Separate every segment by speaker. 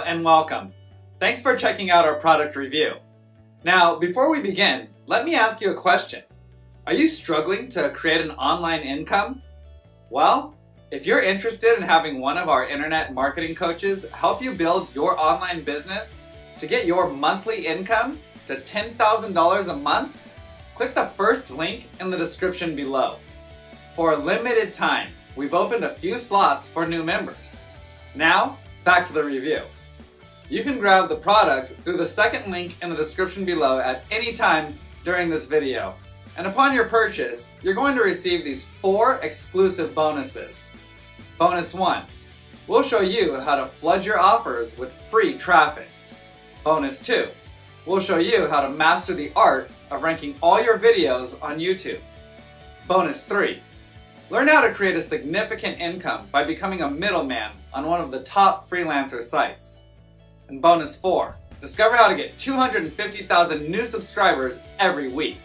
Speaker 1: and welcome. Thanks for checking out our product review. Now, before we begin, let me ask you a question. Are you struggling to create an online income? Well, if you're interested in having one of our internet marketing coaches help you build your online business to get your monthly income to $10,000 a month, click the first link in the description below. For a limited time, we've opened a few slots for new members. Now, back to the review. You can grab the product through the second link in the description below at any time during this video. And upon your purchase, you're going to receive these 4 exclusive bonuses. Bonus 1, we'll show you how to flood your offers with free traffic. Bonus 2, we'll show you how to master the art of ranking all your videos on YouTube. Bonus 3, learn how to create a significant income by becoming a middleman on one of the top freelancer sites. And bonus 4, discover how to get 250,000 new subscribers every week.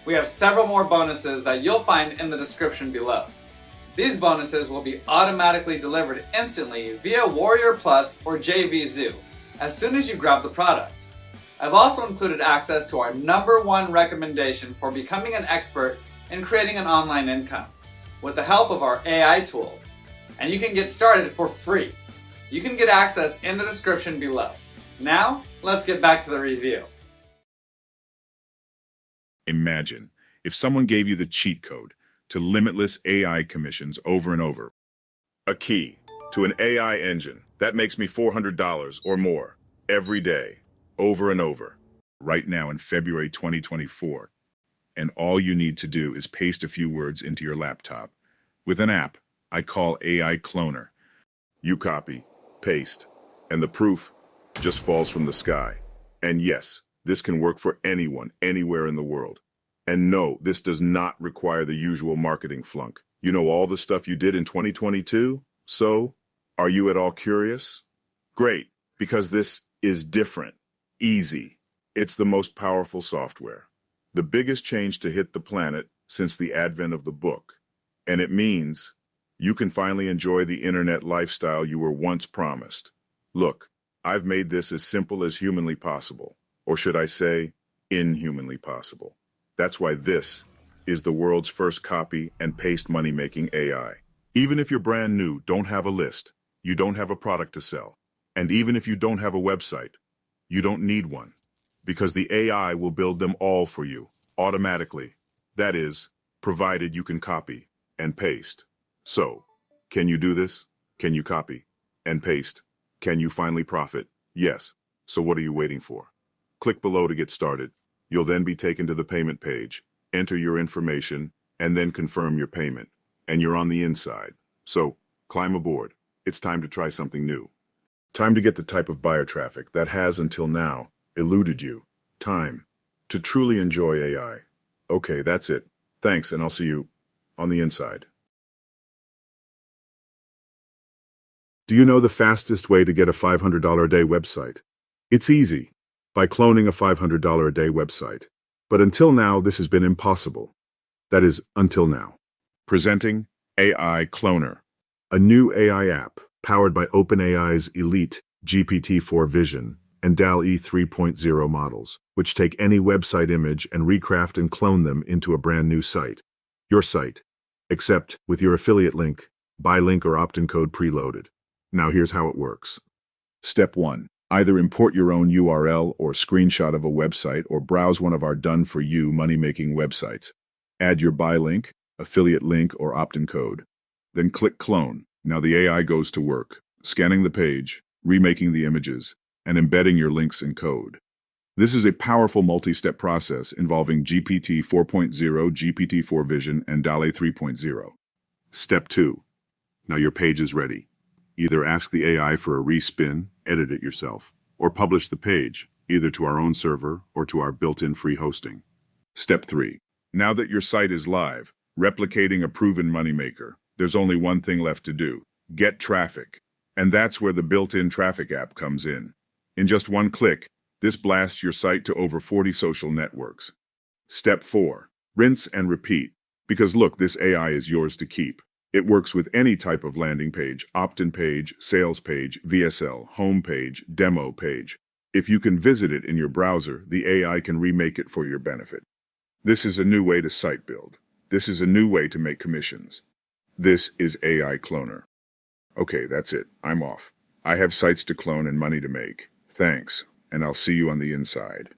Speaker 1: We have several more bonuses that you'll find in the description below. These bonuses will be automatically delivered instantly via Warrior Plus or JVZoo as soon as you grab the product. I've also included access to our #1 recommendation for becoming an expert in creating an online income with the help of our AI tools. And you can get started for free. You can get access in the description below. Now, let's get back to the review.
Speaker 2: Imagine if someone gave you the cheat code to limitless AI commissions over and over. A key to an AI engine that makes me $400 or more every day, over and over, right now in February 2024. And all you need to do is paste a few words into your laptop with an app I call AI Cloner. You copy, paste, and the proof just falls from the sky. And yes, this can work for anyone, anywhere in the world. And no, this does not require the usual marketing flunk. You know all the stuff you did in 2022? So, are you at all curious? Great, because this is different, easy. It's the most powerful software. The biggest change to hit the planet since the advent of the book. And it means you can finally enjoy the internet lifestyle you were once promised. Look, I've made this as simple as humanly possible. Or should I say, inhumanly possible. That's why this is the world's first copy and paste money-making AI. Even if you're brand new, don't have a list, you don't have a product to sell, and even if you don't have a website, you don't need one, because the AI will build them all for you, automatically. That is, provided you can copy and paste. So, can you do this? Can you copy and paste? Can you finally profit? Yes. So what are you waiting for? Click below to get started. You'll then be taken to the payment page, enter your information, and then confirm your payment. And you're on the inside. So, climb aboard. It's time to try something new. Time to get the type of buyer traffic that has, until now, eluded you. Time to truly enjoy AI. Okay, that's it. Thanks, and I'll see you on the inside. Do you know the fastest way to get a $500 a day website? It's easy. By cloning a $500 a day website. But until now, this has been impossible. That is, until now. Presenting AI Cloner, a new AI app powered by OpenAI's elite GPT-4 Vision and DALL-E 3.0 models, which take any website image and recraft and clone them into a brand new site. Your site, except with your affiliate link, buy link or opt-in code preloaded. Now here's how it works. Step 1. Either import your own URL or screenshot of a website or browse one of our done-for-you money-making websites. Add your buy link, affiliate link, or opt-in code. Then click Clone. Now the AI goes to work, scanning the page, remaking the images, and embedding your links and code. This is a powerful multi-step process involving GPT 4.0, GPT-4 Vision, and DALL-E 3.0. Step 2. Now your page is ready. Either ask the AI for a respin, edit it yourself, or publish the page, either to our own server or to our built-in free hosting. Step 3. Now that your site is live, replicating a proven moneymaker, there's only one thing left to do: get traffic. And that's where the built-in traffic app comes in. In just one click, this blasts your site to over 40 social networks. Step 4. Rinse and repeat. Because look, this AI is yours to keep. It works with any type of landing page, opt-in page, sales page, VSL, home page, demo page. If you can visit it in your browser, the AI can remake it for your benefit. This is a new way to site build. This is a new way to make commissions. This is AI Cloner. Okay, that's it. I'm off. I have sites to clone and money to make. Thanks, and I'll see you on the inside.